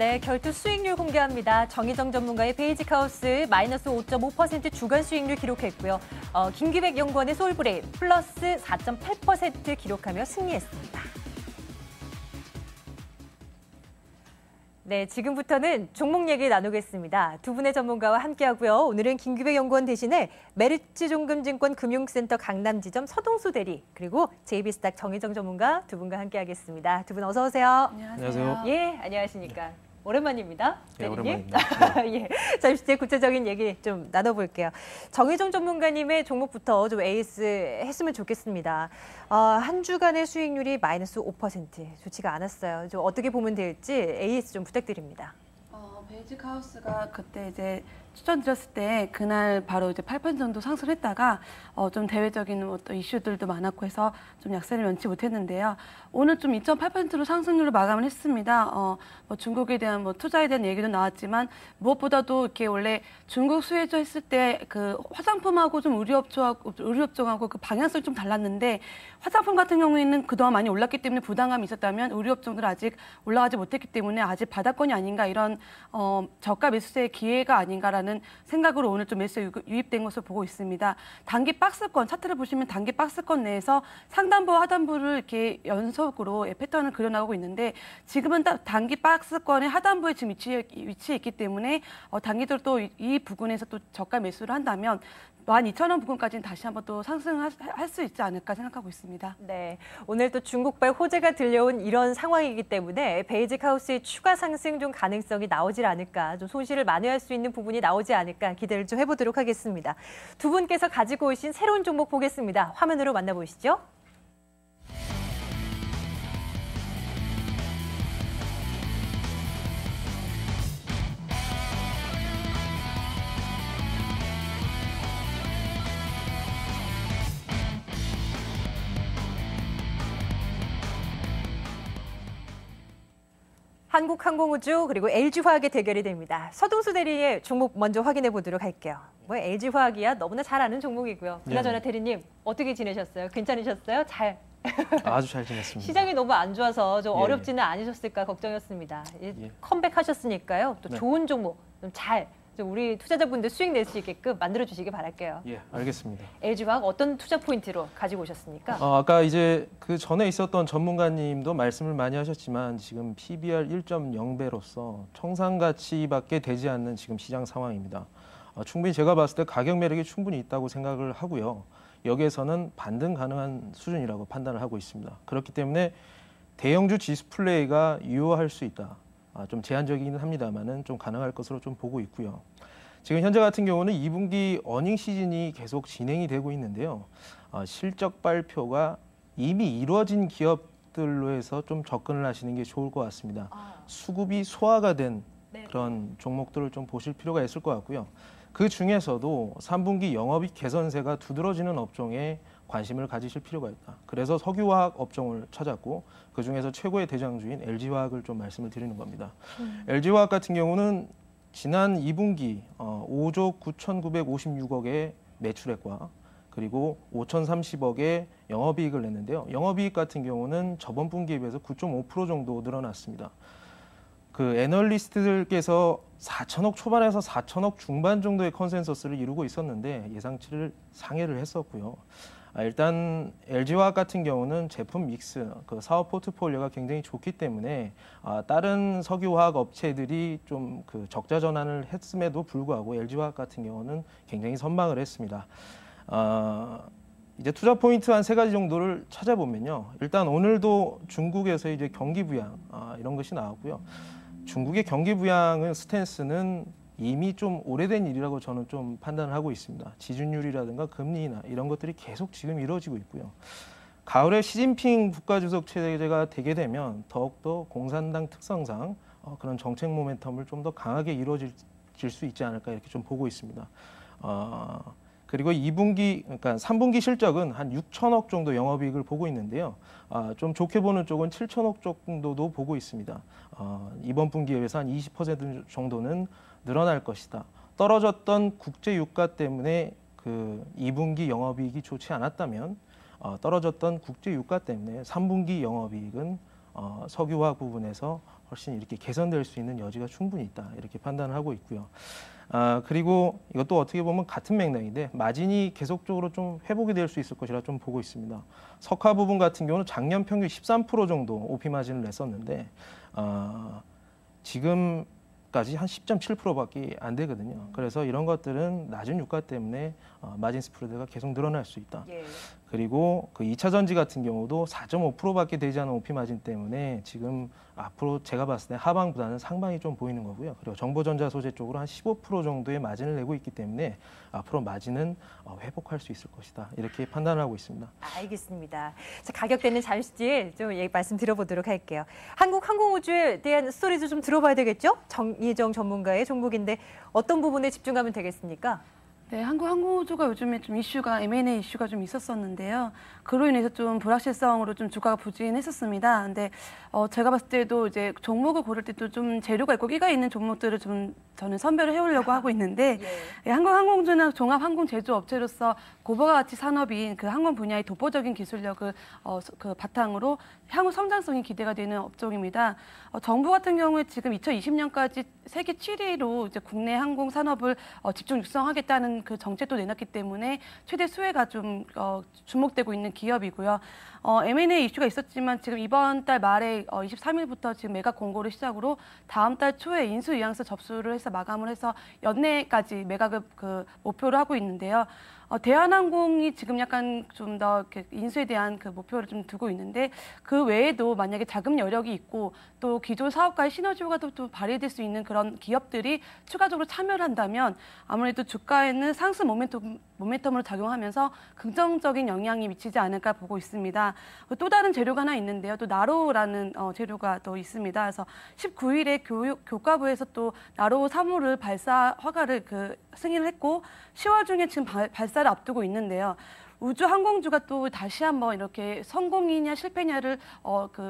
네, 결투 수익률 공개합니다. 정희정 전문가의 베이직하우스 마이너스 5.5% 주간 수익률 기록했고요. 김기백 연구원의 솔브레인 플러스 4.8% 기록하며 승리했습니다. 네, 지금부터는 종목 얘기 나누겠습니다. 두 분의 전문가와 함께하고요. 오늘은 김규백 연구원 대신에 메리츠종금증권 금융센터 강남지점 서동수 대리 그리고 JB스탁 정희정 전문가 두 분과 함께하겠습니다. 두 분 어서 오세요. 안녕하세요. 예, 안녕하십니까. 오랜만입니다. 네, 대리님. 오랜만입니다. 예, 잠시 뒤에 구체적인 얘기 좀 나눠볼게요. 정희정 전문가님의 종목부터 좀 에이스 했으면 좋겠습니다. 한 주간의 수익률이 마이너스 5%, 좋지가 않았어요. 좀 어떻게 보면 될지 에이스 좀 부탁드립니다. 베이직하우스가 그때 이제 추천드렸을 때 그날 바로 이제 8% 정도 상승했다가 좀 대외적인 어떤 이슈들도 많았고 해서 좀 약세를 면치 못했는데요. 오늘 좀 2.8%로 상승률로 마감을 했습니다. 뭐 중국에 대한 뭐 투자에 대한 얘기도 나왔지만 무엇보다도 이렇게 원래 중국 수혜주 했을 때 그 화장품하고 좀 의류업종하고 그 방향성이 좀 달랐는데 화장품 같은 경우에는 그동안 많이 올랐기 때문에 부담감이 있었다면 의류업종들은 아직 올라가지 못했기 때문에 아직 바닥권이 아닌가 이런 저가 매수세의 기회가 아닌가라는 생각으로 오늘 좀 매수에 유입된 것으로 보고 있습니다. 단기 박스권 차트를 보시면 단기 박스권 내에서 상단부와 하단부를 이렇게 연속으로 패턴을 그려나가고 있는데 지금은 단기 박스권의 하단부에 지금 위치해 있기 때문에 단기적으로 또 이 부분에서 또 저가 매수를 한다면 12,000원 부근까지는 다시 한번 또 상승할 수 있지 않을까 생각하고 있습니다. 네, 오늘 또 중국발 호재가 들려온 이런 상황이기 때문에 베이직하우스의 추가 상승 좀 가능성이 나오질 않을까, 좀 손실을 만회할 수 있는 부분이 나오지 않을까 기대를 좀 해보도록 하겠습니다. 두 분께서 가지고 오신 새로운 종목 보겠습니다. 화면으로 만나보시죠. 한국항공우주 그리고 LG화학의 대결이 됩니다. 서동수 대리의 종목 먼저 확인해 보도록 할게요. 뭐 LG화학이야 너무나 잘 아는 종목이고요. 그나저나 대리님 어떻게 지내셨어요? 괜찮으셨어요? 아주 잘 지냈습니다. 시장이 너무 안 좋아서 좀 어렵지는 않으셨을까 걱정이었습니다. 컴백하셨으니까요. 또 좋은 종목 좀 우리 투자자분들 수익 낼 수 있게끔 만들어 주시기 바랄게요. 예, 알겠습니다. LG화학 어떤 투자 포인트로 가지고 오셨습니까? 아까 이제 그 전에 있었던 전문가님도 말씀을 많이 하셨지만 지금 PBR 1.0배로서 청산가치밖에 되지 않는 지금 시장 상황입니다. 충분히 제가 봤을 때 가격 매력이 충분히 있다고 생각을 하고요. 여기에서는 반등 가능한 수준이라고 판단을 하고 있습니다. 그렇기 때문에 대형주 지수 플레이가 유효할 수 있다. 좀 제한적이긴 합니다만은 좀 가능할 것으로 좀 보고 있고요. 지금 현재 같은 경우는 2분기 어닝 시즌이 계속 진행이 되고 있는데요. 실적 발표가 이미 이루어진 기업들로 해서 좀 접근을 하시는 게 좋을 것 같습니다. 수급이 소화가 된 그런 종목들을 좀 보실 필요가 있을 것 같고요. 그 중에서도 3분기 영업이익 개선세가 두드러지는 업종에 관심을 가지실 필요가 있다. 그래서 석유화학 업종을 찾았고 그중에서 최고의 대장주인 LG화학을 좀 말씀을 드리는 겁니다. LG화학 같은 경우는 지난 2분기 5조 9,956억의 매출액과 그리고 5,030억의 영업이익을 냈는데요. 영업이익 같은 경우는 저번 분기에 비해서 9.5% 정도 늘어났습니다. 그 애널리스트들께서 4천억 초반에서 4천억 중반 정도의 컨센서스를 이루고 있었는데 예상치를 상회를 했었고요. 일단 LG화학 같은 경우는 제품 믹스, 그 사업 포트폴리오가 굉장히 좋기 때문에 다른 석유화학 업체들이 좀 그 적자 전환을 했음에도 불구하고 LG화학 같은 경우는 굉장히 선방을 했습니다. 이제 투자 포인트 한 3가지 정도를 찾아보면요. 일단 오늘도 중국에서 이제 경기 부양 이런 것이 나왔고요. 중국의 경기 부양은 스탠스는 이미 좀 오래된 일이라고 저는 좀 판단을 하고 있습니다. 지준율이라든가 금리 인하 이런 것들이 계속 지금 이루어지고 있고요. 가을에 시진핑 국가주석 체제가 되게 되면 더욱더 공산당 특성상 그런 정책 모멘텀을 좀 더 강하게 이루어질 수 있지 않을까 이렇게 좀 보고 있습니다. 그리고 2분기, 그러니까 3분기 실적은 한 6천억 정도 영업이익을 보고 있는데요. 좀 좋게 보는 쪽은 7천억 정도도 보고 있습니다. 이번 분기에 비해서 한 20% 정도는 늘어날 것이다. 떨어졌던 국제 유가 때문에 그 2분기 영업이익이 좋지 않았다면 떨어졌던 국제 유가 때문에 3분기 영업이익은 석유화학 부분에서 훨씬 이렇게 개선될 수 있는 여지가 충분히 있다 이렇게 판단을 하고 있고요. 그리고 이것도 어떻게 보면 같은 맥락인데 마진이 계속적으로 좀 회복이 될 수 있을 것이라 좀 보고 있습니다. 석화 부분 같은 경우는 작년 평균 13% 정도 OP 마진을 냈었는데 지금까지 한 10.7%밖에 안 되거든요. 그래서 이런 것들은 낮은 유가 때문에 마진 스프레드가 계속 늘어날 수 있다. 예. 그리고 그 2차 전지 같은 경우도 4.5%밖에 되지 않은 OP 마진 때문에 지금 앞으로 제가 봤을 때 하방보다는 상방이 좀 보이는 거고요. 그리고 정보전자 소재 쪽으로 한 15% 정도의 마진을 내고 있기 때문에 앞으로 마진은 회복할 수 있을 것이다. 이렇게 판단을 하고 있습니다. 알겠습니다. 자, 가격대는 잠시 뒤에 좀 말씀 드려보도록 할게요. 한국항공우주에 대한 스토리도 좀 들어봐야 되겠죠? 정희정 전문가의 종목인데 어떤 부분에 집중하면 되겠습니까? 네, 한국항공우주가 요즘에 좀 M&A 이슈가 좀 있었었는데요. 그로 인해서 좀 불확실성으로 좀 주가가 부진했었습니다. 근데 제가 봤을 때도 이제 종목을 고를 때도 좀 재료가 있고 끼가 있는 종목들을 좀 저는 선별을 해오려고 하고 있는데 예, 한국항공우주는 종합항공제조업체로서 고부가 가치 산업인 그 항공 분야의 독보적인 기술력을 그 바탕으로 향후 성장성이 기대가 되는 업종입니다. 정부 같은 경우에 지금 2020년까지 세계 7위로 이제 국내 항공 산업을 집중 육성하겠다는 그 정책도 내놨기 때문에 최대 수혜가 좀 주목되고 있는 기업이고요. M&A 이슈가 있었지만 지금 이번 달 말에 23일부터 지금 매각 공고를 시작으로 다음 달 초에 인수 의향서 접수를 해서 마감을 해서 연내까지 매각을 그 목표로 하고 있는데요. 대한항공이 지금 약간 좀 더 인수에 대한 그 목표를 좀 두고 있는데 그 외에도 만약에 자금 여력이 있고 또 기존 사업과의 시너지 효과도 또 발휘될 수 있는 그런 기업들이 추가적으로 참여를 한다면 아무래도 주가에는 상승 모멘텀으로 작용하면서 긍정적인 영향이 미치지 않을까 보고 있습니다. 또 다른 재료가 하나 있는데요. 또 나로라는 재료가 또 있습니다. 그래서 19일에 교과부에서 또 나로 3호를 발사 허가를 승인을 했고 10월 중에 지금 발사를 앞두고 있는데요. 우주항공주가 또 다시 한번 이렇게 성공이냐 실패냐를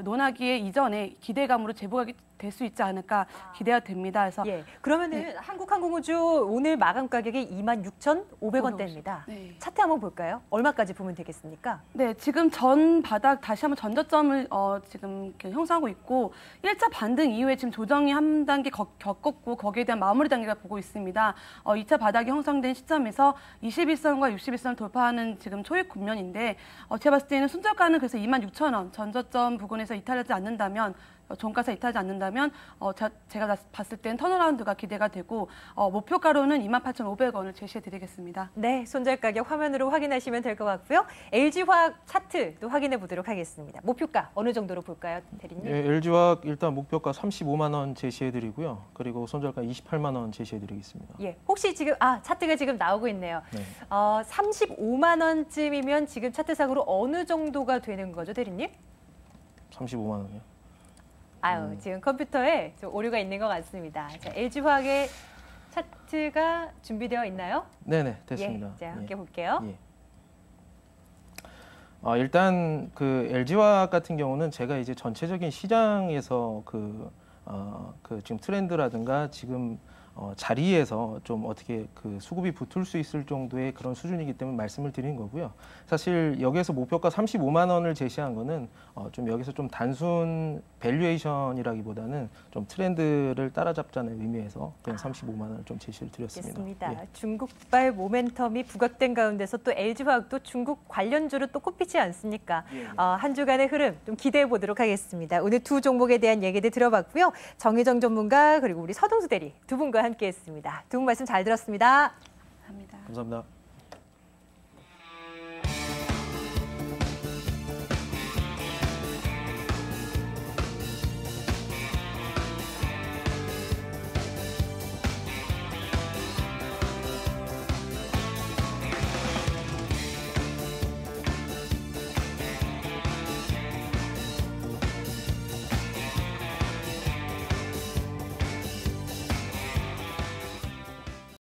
논하기에 이전에 기대감으로 제보가 될 수 있지 않을까 기대가 됩니다. 그래서 그러면은 한국항공우주 오늘 마감 가격이 26,500원대입니다. 네. 차트 한번 볼까요? 얼마까지 보면 되겠습니까? 네, 지금 전 바닥 다시 한번 전저점을 지금 형성하고 있고 1차 반등 이후에 지금 조정이 한 단계 겪었고 거기에 대한 마무리 단계가 보고 있습니다. 2차 바닥이 형성된 시점에서 21선과 61선을 돌파하는 지금 초입 국면인데 제가 봤을 때는 순저가는 그래서 26,000원 전저점 부근에서 이탈하지 않는다면 종가에서 이탈하지 않는다면 제가 봤을 땐 턴어라운드가 기대가 되고 목표가로는 28,500원을 제시해드리겠습니다. 네, 손절 가격 화면으로 확인하시면 될 것 같고요. LG화학 차트도 확인해 보도록 하겠습니다. 목표가 어느 정도로 볼까요, 대리님? 예, LG화학 일단 목표가 35만 원 제시해드리고요. 그리고 손절가 28만 원 제시해드리겠습니다. 예, 혹시 지금 차트가 지금 나오고 있네요. 네. 35만 원쯤이면 지금 차트상으로 어느 정도가 되는 거죠, 대리님? 35만 원이요? 지금 컴퓨터에 좀 오류가 있는 것 같습니다. 자, LG화학의 차트가 준비되어 있나요? 네네, 됐습니다. 자, 함께 볼게요. 일단 그 LG화학 같은 경우는 제가 이제 전체적인 시장에서 지금 트렌드라든가 지금 자리에서 좀 어떻게 그 수급이 붙을 수 있을 정도의 그런 수준이기 때문에 말씀을 드린 거고요. 사실 여기에서 목표가 35만 원을 제시한 거는 좀 여기서 좀 단순 밸류에이션이라기보다는 좀 트렌드를 따라잡자는 의미에서 그냥 35만 원을 좀 제시를 드렸습니다. 알겠습니다. 중국발 모멘텀이 부각된 가운데서 또 LG화학도 중국 관련주로 또 꼽히지 않습니까? 한 주간의 흐름 좀 기대해 보도록 하겠습니다. 오늘 두 종목에 대한 얘기들 들어봤고요. 정희정 전문가 그리고 우리 서동수 대리 두 분과 함께했습니다. 두 분 말씀 잘 들었습니다. 감사합니다. 감사합니다.